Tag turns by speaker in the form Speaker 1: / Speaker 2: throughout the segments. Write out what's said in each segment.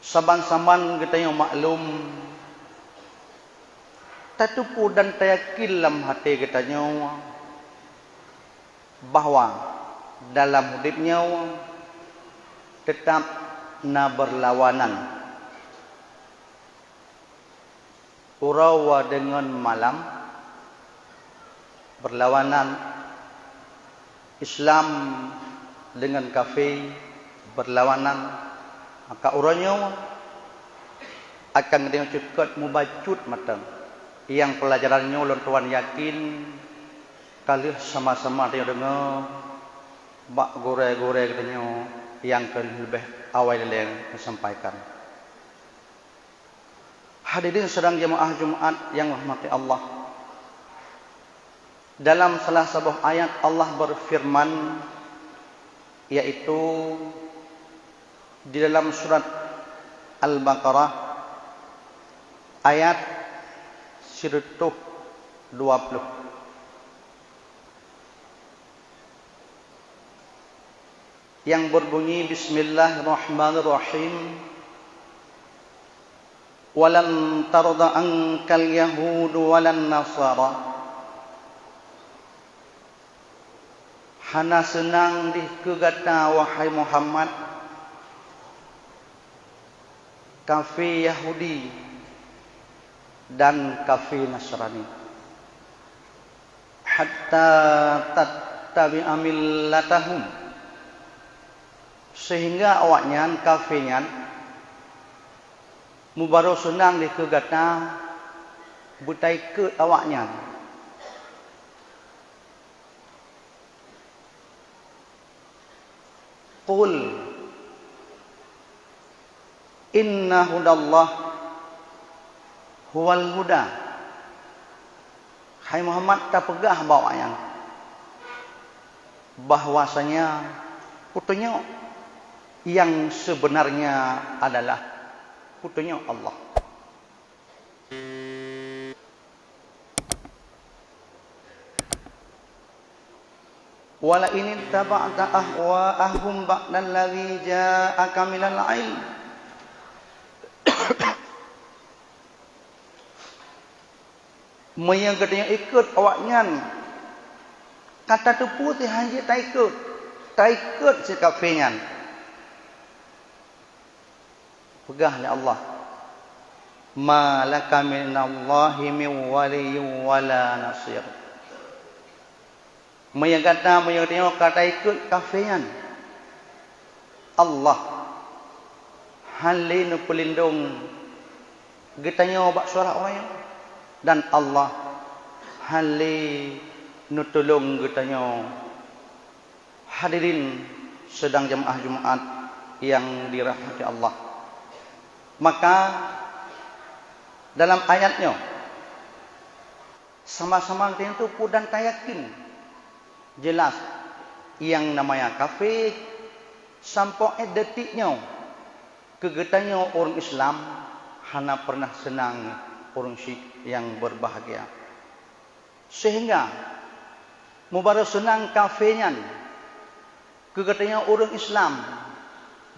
Speaker 1: Saban-saban kita yang maklum, tatupu dan tayakin dalam hati kita nyawa bahwa dalam hidupnya tetap na berlawanan urawa dengan malam, berlawanan Islam dengan kafir, berlawanan. Maka orangnya akan dengan cepat mubacut matang. Yang pelajarannya ulun tuan yakin kali sama-sama dia dengar bak gore-gore katanya yang lebih awal yang disampaikan. Hadirin sedang jemaah Jumat yang rahmati Allah. Dalam salah sebuah ayat Allah berfirman, yaitu di dalam surat Al-Baqarah ayat 120 yang berbunyi Bismillahirrahmanirrahim, walan tarda ankal yahud walan nasara, hana senang di kegata wahai Muhammad kafir Yahudi dan kafir Nasrani, hatta tattabi'a millatahum, sehingga awaknya kafirnya mubarak senang di kegata butai ke awaknya. Qul inna hudallah huwal huda. Hai Muhammad, tak pegah bawanya bahwasanya putunya yang sebenarnya adalah putunya Allah. Wala in taba'ta ahwa'ahum ba'dal ladzi ja'aka minal 'ilm, yang katanya ikut awaknya kata tu putih hanya tak ikut si kafirnya. Pegahlah Allah, ma laka minallahi min waliyyin wala nasir. Yang kata ikut kafirnya Allah halin pelindung getanya bak suara orang, dan Allah hali nutulung getanya. Hadirin sedang jemaah Jumat yang dirahmati Allah. Maka dalam ayatnya sama-sama itu dan tayakin jelas yang namanya kafir sampai detiknya kegetanya orang Islam hana pernah senang orang syrik yang berbahagia, sehingga mubarak senang kafirnya kegetanya orang Islam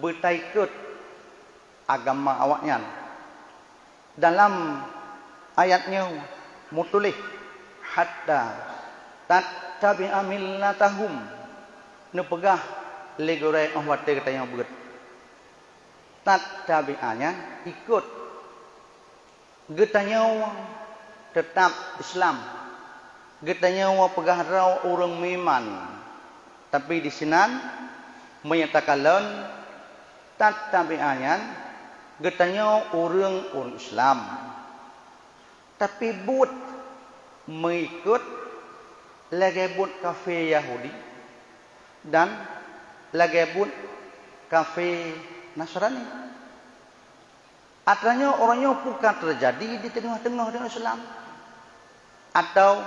Speaker 1: bertaikut agama awaknya. Dalam ayatnya mutulih hatta tattabi'a millatahum, nepegah legore ahwate katanya beut. Tattabi'anya ikut, getanya tetap Islam, getanya pegah raw orang miman, tapi di sinan menyatakan tattabi'anya getanya orang Islam, tapi but mengikut lagi but kafir Yahudi dan lagi but kafir Nasrani. Artinya orangnya bukan terjadi di tengah-tengah dengan Islam atau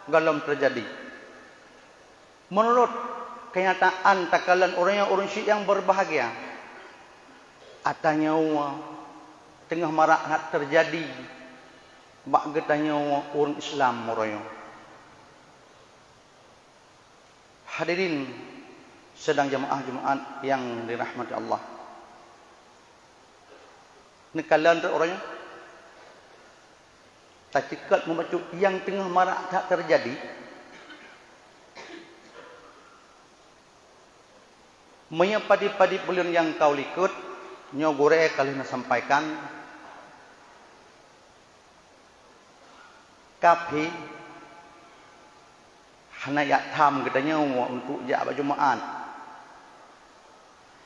Speaker 1: belum terjadi. Menurut kenyataan takalan orangnya orang Syiah yang berbahagia, atanya tengah marak terjadi bak getanya orang Islam orangnya. Hadirin sedang jemaah Jumat yang dirahmati Allah. Nekalan tu orangnya. Tak cekat membaca yang tengah marak tak terjadi. Maya padi-padi bulan yang kau likut, nyogore kali nak sampaikan. Kapi hanayak tham katanya untuk jak berjemaat.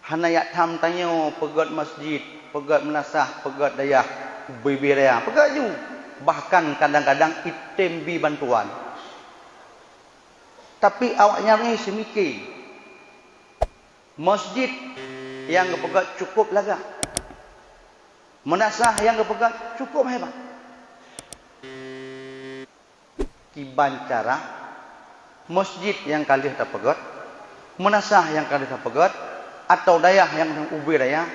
Speaker 1: Hanayak tham tanya pegat masjid, pegat menasah, pegat dayah, bibi raya, pegat ju. Bahkan kadang-kadang item bi bantuan. Tapi awaknya ni semikir. Masjid yang kepegat cukup laga. Menasah yang kepegat cukup hebat. Kiban cara masjid yang kali tak pegat, menasah yang kali tak pegat, atau dayah yang ubi dayah,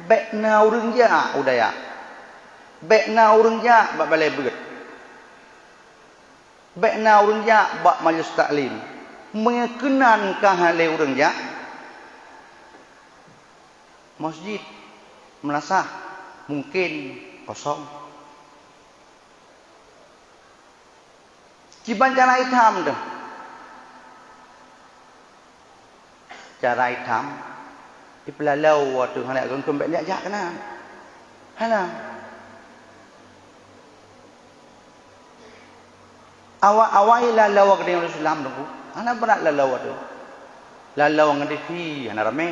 Speaker 1: bekna urang ja udaya. Bekna urang ja bak balai begat. Bekna urang ja bak majlis taklim. Mengekenan kahale urang ja masjid menasah mungkin kosong. Ciban cara hitam tu. Cara hitam dipelalau waktu hendak kembali ajak kena. Hana. Awak-awak lalau ke dengan Islam tu. Ana berat lalau tu. Lalau dengan TV ana ramai.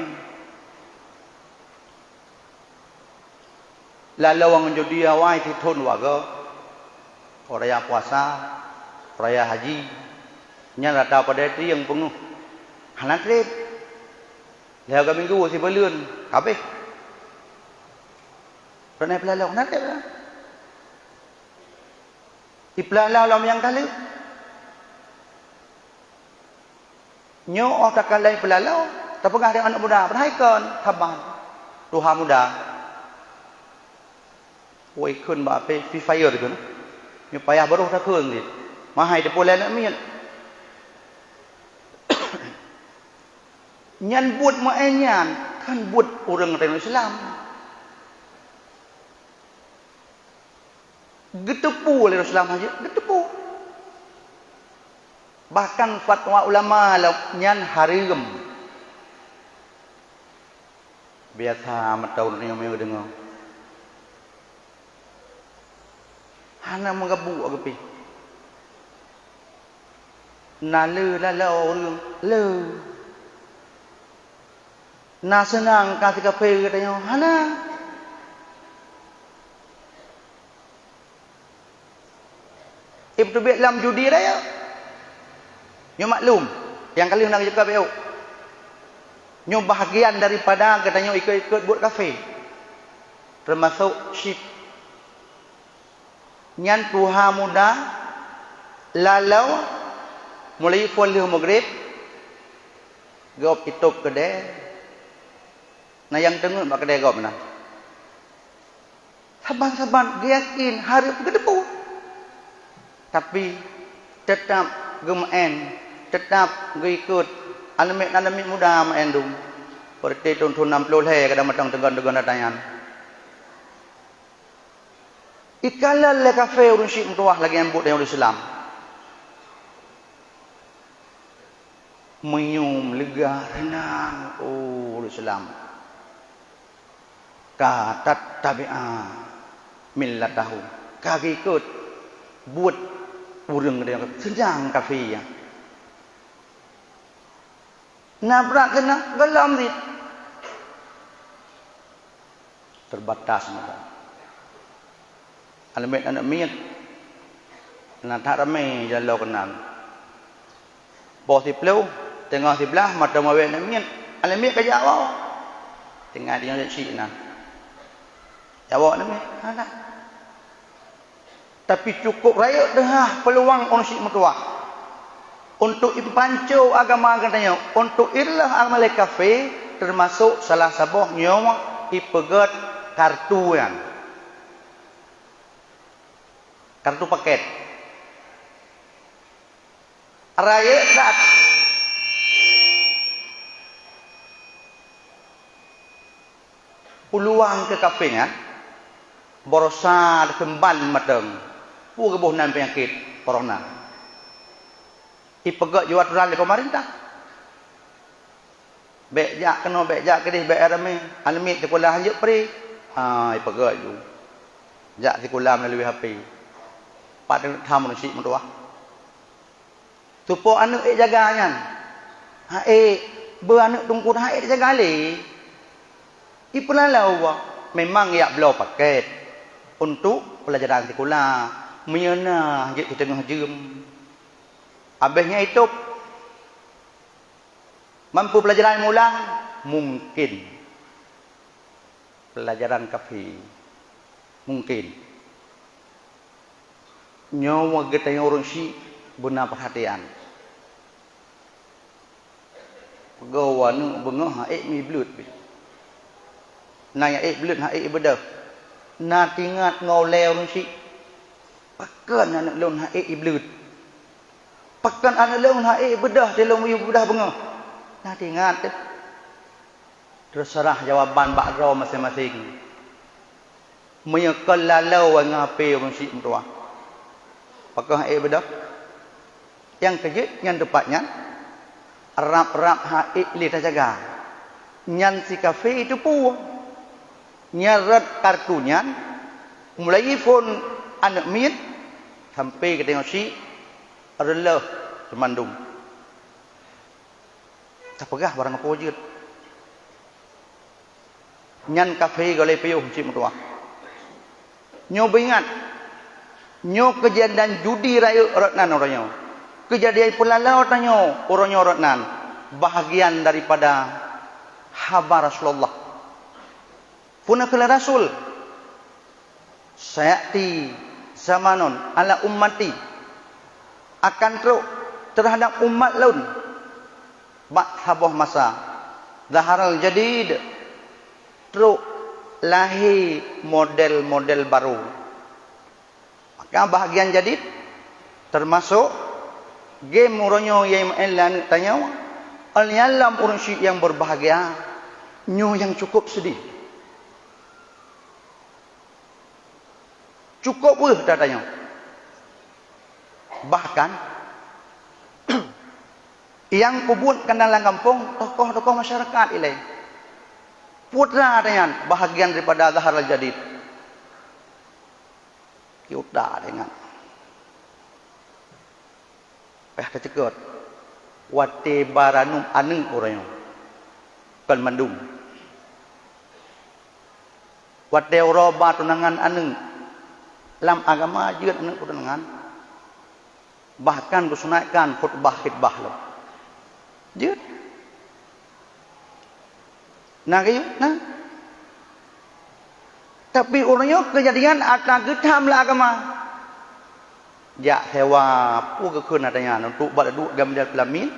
Speaker 1: Lalau dengan jodi awak ti thon waga. Raya puasa, raya haji. Nya rata pada ti yang penuh. Hana krep. Leo ke minggu si belun. Habis. Pernah pelalau nak krep lah. Dipelalau lam yang kali. Nyo oh tak kalai pelalau. Tak pegah dengan anak muda. Perhaikan. Taban. Tuhan muda. Woi kun ba pe Free Fire tu. Nyo payah baru tak kun ni. Mahai de pola nak mian. Nyan buat maenyan kan buat orang Islam. Getepu oleh Rasulullah saja, getepu. Bahkan fatwa ulama nyan haram. Biasa matau ni yang dengar. Hana mengabu agapi. Nalu lalau orang le. Na senang kasih kafe katanya, hana. Ibtu Vietnam judi raya. Nyo maklum, yang kali nak cakap eu. Nyo bahagian daripada katanya ikut-ikut buat kafe. Termasuk ship. Nyan tuha muda lalau mulai folio maghrib gop itop kedai. Nah yang tengok bak kedai gop mana? Saban-saban dia yakin hari gedepu. Tapi tetap gemaen, tetap ikut alamet muda maendung. Seperti tahun 60 le kada matang tegan-tegan datangan. Ikalal le kafe urun syik mutuah lagi yang buat dengan Islam. Menyum lega renang Islam. Ka tattabi'a millatahu. Ka ikut buat urang dia senang kafe ya. Nabrak kena gelam dia. Terbatas mata. Alamet anak miat. Nak tak ramai jalan kenal. Bos si pelau, tengah si belah mata mawe anak miat. Alamet kerja awak. Tengah dia nak cik nak. Jawab anak miat. Anak. Tapi cukup raya dah peluang orang syik mutua. Untuk ipancau agama katanya, untuk irlah amal kafe termasuk salah sabuh nyawa ipegat kartu yang kartu paket. Raya saat peluang ke kafe kan, borosa kembal mateng pu kebunan penyakit corona ipegak jual aturan di pemerintah bejak kena bejak kedih BRM almi sekolah hanjut pri ipegak ju jak sekolah melalui HP pada tham nasi mentua tupo anak jaganya beranak tungku jaga le ipulalau memang ya belau paket untuk pelajaran sekolah menyena hajat kita tengah jam habisnya itu mampu pelajaran mulang mungkin pelajaran kafe mungkin nyawa kita yang orang si benar perhatian gawan bengah mi blut nanya blut bedah na tingat ngau leo nun si pakan anak lon blut pakan anak lon bedah dia lon bedah bengah na tingat terserah jawaban bakro masing-masing menyekal lalau ngape nun si mentua pakan bedah yang kejut yang tepatnya rap lita jaga nyan si kafe itu pu nyarat kartunya mulai phone anak min sampai ke tengok si adalah semandung tak pegah barang apa je nyan kafe galai payuh si mentua nyo ingat nyo kejadian judi raya ratnan orangnya kejadian pulalau tanya orangnya ratnan bahagian daripada habar Rasulullah punakala Rasul sayati zamanon ala ummati akan terhadap umat laun habah masa zaharal jadid lahir model-model baru maka bahagian jadid termasuk game uronyo yang elan tanya al-yalam urunsi yang berbahagia nyo yang cukup sedih cukup datanya bahkan yang kubut kendalang kampung tokoh-tokoh masyarakat ilai putra dengan bahagian daripada zahar al-jadid kiuta dengan kecekut wate baranum aneng orangnya kan mandum wate roba tunangan aneng dalam agama juga anak tunangan bahkan kusunaikan khutbah lo je tapi orangnya kejadian atas getam lah agama ya sewa pu kekeun adanya untuk badu gambar pelamin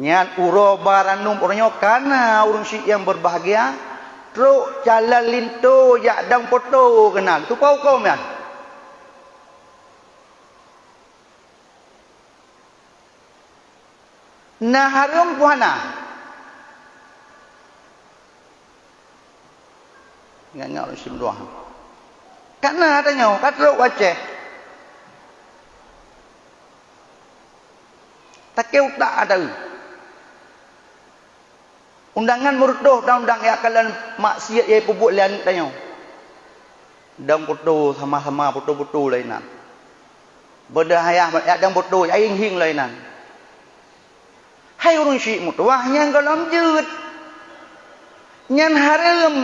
Speaker 1: nyan uro baranum orangnya karena urang si yang berbahagia truk jalan linto ya dang foto kenal tu kau kan nah harum puana ngak orang sim doang karena adanya katruk waceh takeu tak ada undangan murdoh undang ya kalian maksiat ye pubuk lian tanya dang foto sama-sama foto-foto lainan berdahaya ya dang foto aing hing lainan hai urang syik mutuah nyang galam jeut nyan haram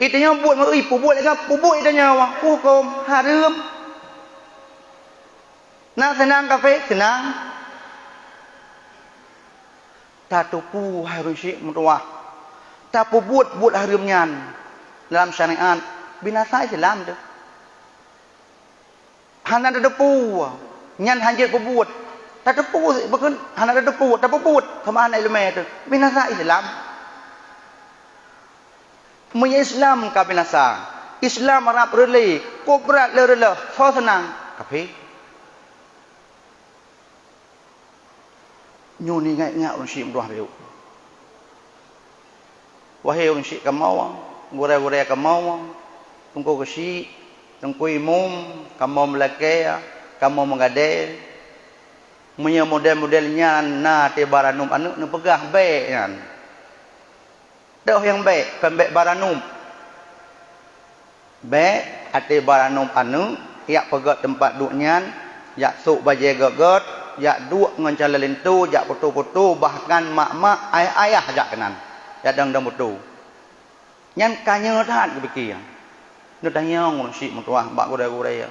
Speaker 1: itanya buat mai pubuk lagi pubuk itanya wah hukum haram nak senang kafe senang tatupu harus syik mutuah tapu buat haram nyan dalam syariat binasa Islam tu hana depu nyan hanjat pubut tak tepu bukan hana ada tepu tak puput sama anak ilmu tu binasa Islam punya Islam ka binasa Islam Arab rele koprat le so senang tapi nyuni ngai orang syik doa biu wahai orang syik kamau gore-gore kamau tungku kesi, tungku imum, kamu melake, kamu mengadil. Punya model-modelnya na te baranum anu nu pegah baik kan. Dah yang baik, pembek baranum. Baik ate baranum anu yak pegat tempat duknya, yak sok baje gagot, yak duk ngan calalentu, yak putu-putu bahkan mak-mak ayah-ayah jak kenan. Yak dang putu. Nyan kanya tat kebiki. Nu tanyong si mutuah bak gudai-gudai.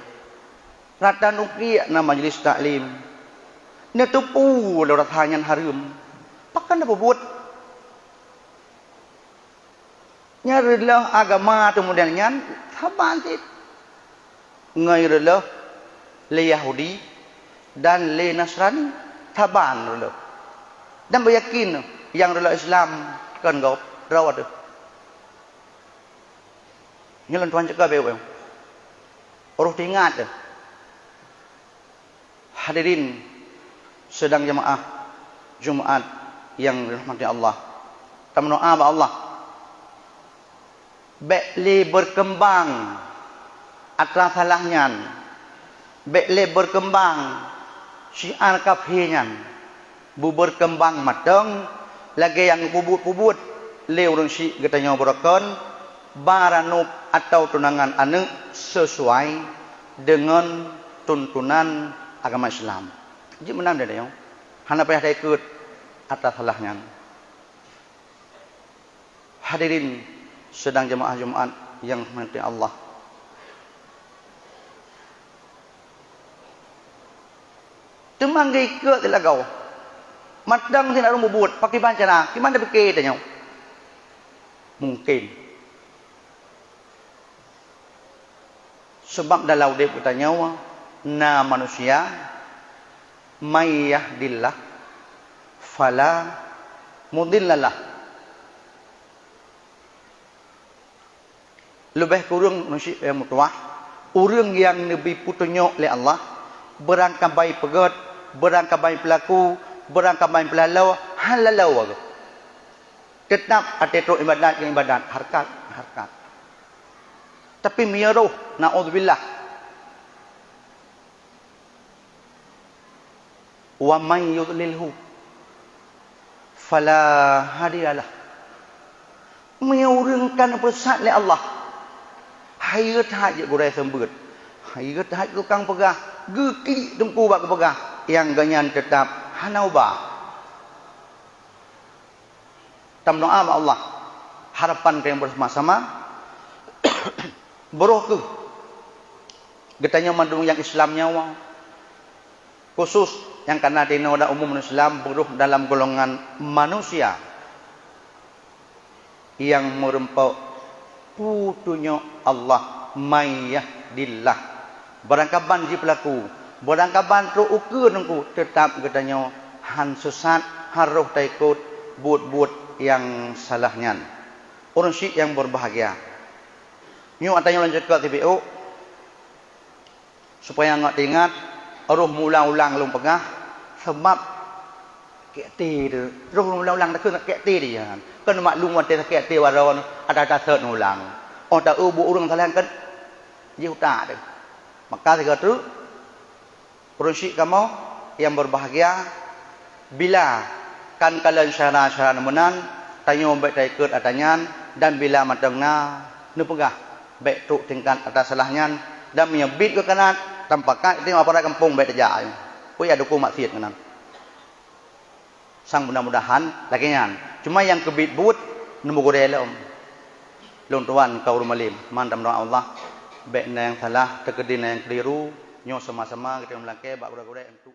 Speaker 1: Rata nuki na majlis taklim. Nya tupu lo rathanyan harum. Pakan dah buat. Nya rela agama tu model nyan thaban tit. Ngai rela le Yahudi dan le Nasrani thaban rela. Dan beryakin yang rela Islam kan gop rawat tu. Nya lan tuan cakap beu. Orang tingat tu. Hadirin sedang jemaah Jumaat yang dirahmati Allah. Kita berdoa kepada Allah. Bekle berkembang atas salahnya. Bekle berkembang syiar kafirnya. Bu berkembang matang lagi yang pubut-pubut le urang syik katanya berakon baranub atau tunangan anu sesuai dengan tuntunan agama Islam. Jadi menang dia yang hana payah dia ikut atas salahnya. Hadirin sedang jemaah Jumaat yang dirahmati Allah. Temang dia ikut dia kau. Madang sini orang bubut pakai bancana. Gimana fikir dia? Mungkin. Sebab dalam dia bertanya na manusia may yahdillah fala mudhillalah. Lebih kurang manusia yang mutuah orang yang lebih putunjuk oleh Allah berangkat baik pegat, berangkat baik pelaku, berangkat baik pelalau halalau aku. Tetap ada teruk ibadat yang ibadat harkat. Tapi miyaruh na'udzubillah. Wa man yudlilhu fala hadiyalah. Menyurungkan pesat oleh Allah. Hayat hajat gurai sembut. Hayat hajat tukang pegah. Geki tungku bak pegah. Yang ganyan tetap hanauba. Tam doa sama Allah. Harapan yang bersama-sama. Beroh ke. Getanya mandung yang Islam nyawa. Khusus yang karena dinoda umum Islam buruh dalam golongan manusia yang merempau putunya Allah mayyadillah. Barangkaban ji pelaku, barangkaban tru ukur nungku tetap katanya han sesat haruh taikut buat yang salahnya. Orang syik yang berbahagia. Nyu atanya lanjut ke TPO supaya nggak ingat roh mulang-ulang lung pegah sebab kekti tu roh mulang-ulang tak kena kekti dia kan maklum wa tak kekti waron ada tasat ulang oh tak bu urang talang kan jiu ta tu maka tiga tu prinsip kamu yang berbahagia bila kan kalian syara-syara menan tanyo baik tak ikut adanya dan bila matangna nu pegah baik tu tingkat atas salahnya dan menyebit ke kanan tampakkan itu apa kampung baik terjadi. Pui ada ku maksiat kanan. Sang mudah-mudahan lakinya. Cuma yang kebit but nemu godela Lung tuan kau rumalim. Mantam doa Allah. Baik yang salah, terkedin yang keliru. Nyo sama-sama kita melangkah bak gudai-gudai untuk